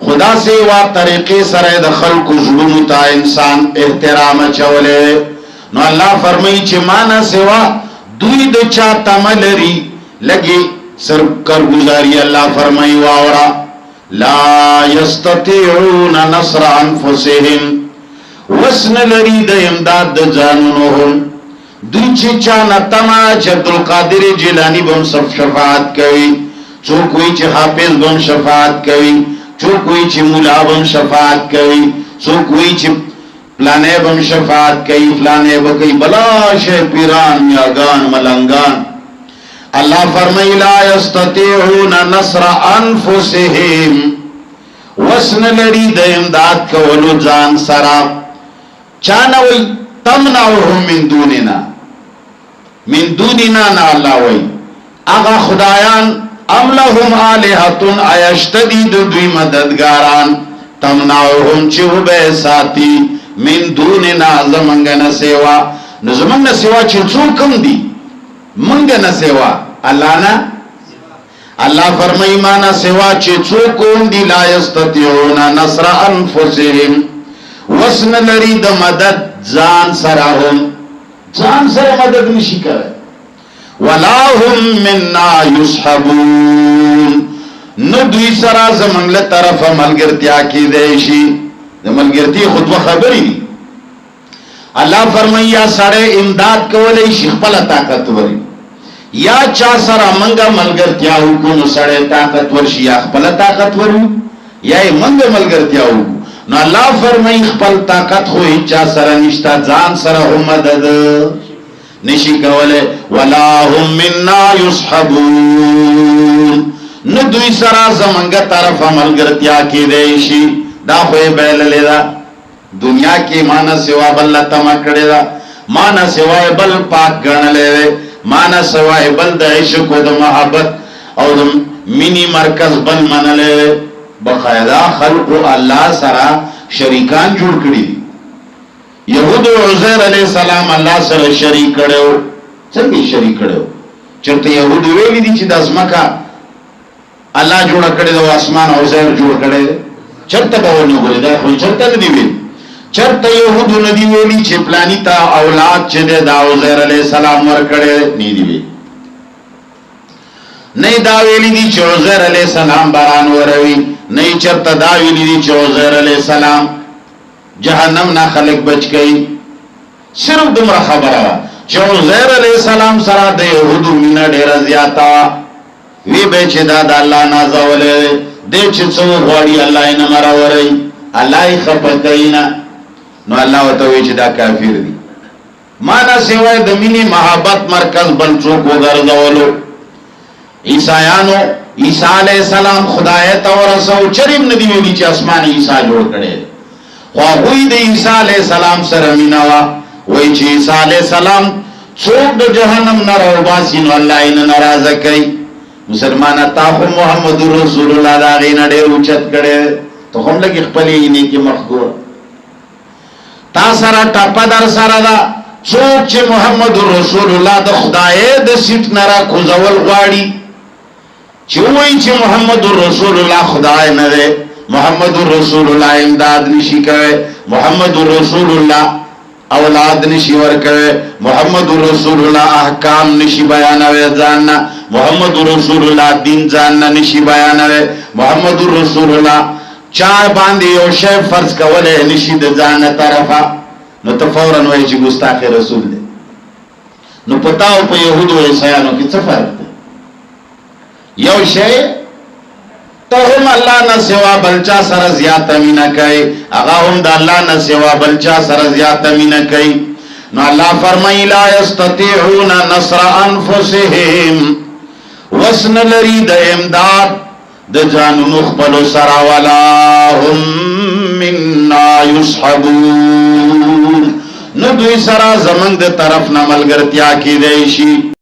خدا سیوا طریقې سره د خلقو زړونو ته انسان احترام چولې. نو الله فرمایي چې معنا سیوا دوی د چا تمه لري لګي سر کارګزاري. الله فرمایي واورا لا یستطيعون نصر انفسهم وسن لري د امداد د ځانونو. دوی چې چا نتما چې عبدالقادر جیلانی بم شفاعت کوي، څوک وی چې حافظ بم شفاعت کوي، څوک وی چې مولا بم شفاعت کوي، څوک وی چې فلانه بم شفاعت کوي، فلانه بکئی بلا شے پیران میاگان ملنگان. اللہ فرمائی لا یستطيعون نصر انفسهم وسن لري د امداد کولو ځان سرا. چانوي تمنعهم من دوننا من دوننا نا الله وی اغا خدایان ام لهم آلهتون ایشتدی دوی مددگاران تمنعهم چو بے ساتی من دوننا زمنگن سیوا. نو زمنگن سیوا چی چوکم دی منگن سیوا اللہ نا. اللہ فرمائی مانا سیوا چی چوکم دی لا یستطیعون نصر انفسهم وسن لری د مدد زان سراهم زان سر مدد نشی کرے. ولا هم منا یصحبون نو دوی سرا زمنگل طرف ملگرتیا کی دیشی. ملگرتی خطوہ خبری دی. اللہ فرمائی یا سڑے امداد کولی شیخ پلا طاقتوری یا چا سرا منگا ملگرتیا ہوکو نو سڑے طاقتور شیخ پلا طاقتوری یا منگا ملگرتیا ہوکو. نو اللہ فرمائی خپل طاقت ہوئی چا سرا نشتا زان سرا ہو مدد نشی کولے. ولا هم منا یصحبون نو دوی سرا زمنگا طرف ملگرتیا کی دیشی. دا خوی بیل لیدا دنیا کی مانا سوا بل تما کڑی دا مانا سوائے بل پاک گرن لے دے مانا سوائے بل دا عشق و دا محبت او دا منی مرکز بل من لے دے. بقاعدہ خلق اللہ سرا شریکان جوڑ کری دی. یہود و عزیر علیہ السلام اللہ سر شریک کڑے ہو. سنگی شریک کڑے ہو چرتے یہود ویلی دی چی دا ازمکا اللہ جوڑا کڑے دا اسمان عزیر جوڑ کڑے دے. چرته به ونه غوړي دا خو چرته ندی ویل. چرته یهودو ندی ویلی چې پلانی تا اولاد چې دا عزیر علیہ السلام ورکړي نه دی ویل. نه دا ویلی دي چې عزیر علیہ السلام باران وروي. نه چرته دا ویلی دي چې عزیر علیہ السلام جهنم نه خلق بچ گئی. صرف دومره خبره چې عزیر علیہ السلام سره د یهودو مینا ډیره زیاته وی به چې دا د الله نازولې دے چھ سو غواړي الله یې نمر اوري الله یې خپکاینا. نو الله وتوي چې دا کافر دي. معنا سیوای د مینی محبت مرکز بل څوک وګرځولو. عیسایانو عیسی علیہ السلام خدای ته ورسو چریم ندی ویلی چې اسمان عیسی جوړ کړي. خو هغوی د عیسی علیہ السلام سره مینا وا وای چې عیسی علیہ السلام څوک د جهنم نه راوباسي نو الله یې ناراضه کوي. مسلمان تا خو محمد رسول الله دا غینا ډېر اوچت کړي ته هم لګي خپلې نه کې مخګور تا سره ټاپا در سره دا څوک چې محمد رسول الله د خدای د سیټ نه را کوزول غواړي چې وایي چې محمد رسول الله خدای نه دی محمد رسول الله امداد نشي کوي محمد رسول الله اولاد نشي ورکوي محمد رسول الله احکام نشي بیانوي ځان محمد رسول الله دین ځان نشي بیانوي محمد رسول الله چا باندې یو شی فرض کولای نشي د ځان طرفه نو ته فورا وایي چې ګستاخ رسول دی. نو پتاو په يهودو او عیسایانو کې څه فرق دی؟ یو شی ته هم الله نه سوا بلچا سره زیات مینا کوي هغه هم د الله نه سوا بلچا سره زیات مینا کوي. نو الله فرمایي لا یستطيعون نصر انفسهم وسن لري د امداد د جانونو خپل سره ولا هم منا یصحبون نو دوی سره زمنګ د طرف نه ملګرتیا کیدای شي.